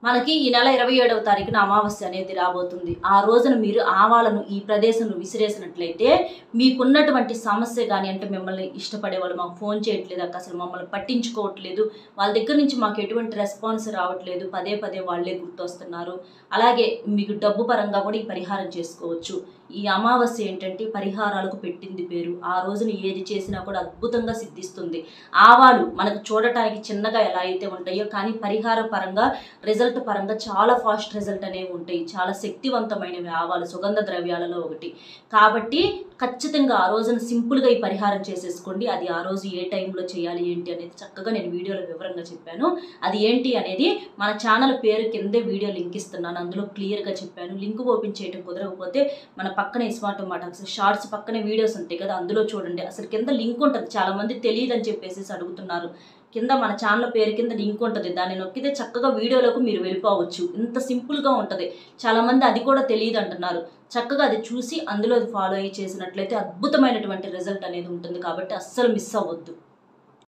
మనకి ఈ నెల 27వ తారీఖున అమావాస్య అనేది రాబోతుంది. ఆ రోజున మీరు ఆవాలను ఈ ప్రదేశంలో విసిరేసినట్లయితే మీకున్నటువంటి సమస్య గాని అంటే మిమ్మల్ని ఇష్టపడేవాళ్ళు మాకు ఫోన్ చేయట్లేదు అక్క, అసలు మమ్మల్ని పట్టించుకోవట్లేదు, వాళ్ళ దగ్గర నుంచి మాకు ఎటువంటి రెస్పాన్స్ రావట్లేదు, పదే పదే వాళ్ళే గుర్తొస్తున్నారు. అలాగే మీకు డబ్బు పరంగా కూడా ఈ పరిహారం చేసుకోవచ్చు. ఈ అమావాస్య ఏంటంటే పరిహారాలకు పెట్టింది పేరు. ఆ రోజున ఏది చేసినా కూడా అద్భుతంగా సిద్ధిస్తుంది. ఆవాలు మనకు చూడటానికి చిన్నగా ఎలా అయితే ఉంటాయో కానీ పరిహార పరంగా రిజల్ట్ పరంగా చాలా ఫాస్ట్ రిజల్ట్ అనేవి ఉంటాయి. చాలా శక్తివంతమైనవి ఆవాలు, సుగంధ ద్రవ్యాలలో ఒకటి. కాబట్టి ఖచ్చితంగా ఆ రోజున సింపుల్గా ఈ పరిహారం చేసేసుకోండి. అది ఆ రోజు ఏ టైంలో చేయాలి ఏంటి అనేది చక్కగా నేను వీడియోలో వివరంగా చెప్పాను. అది ఏంటి అనేది మన ఛానల్ పేరు కిందే వీడియో లింక్ ఇస్తున్నాను, అందులో క్లియర్గా చెప్పాను. లింక్ ఓపెన్ చేయడం కుదరకపోతే మన పక్కనే స్మార్ట్ మాట షార్ట్స్ పక్కనే వీడియోస్ ఉంటాయి కదా, అందులో చూడండి. అసలు కింద లింక్ ఉంటుంది, చాలా మంది తెలియదు అని చెప్పేసి అడుగుతున్నారు. కింద మన ఛానల్ పేరు కింద లింక్ ఉంటుంది, దాన్ని నొక్కితే చక్కగా వీడియోలోకి మీరు వెళ్ళిపోవచ్చు. ఇంత సింపుల్గా ఉంటుంది. చాలామంది అది కూడా తెలియదు అంటున్నారు. చక్కగా అది చూసి అందులో ఫాలో అయ్యి చేసినట్లయితే అద్భుతమైనటువంటి రిజల్ట్ అనేది ఉంటుంది. కాబట్టి అస్సలు మిస్ అవ్వద్దు.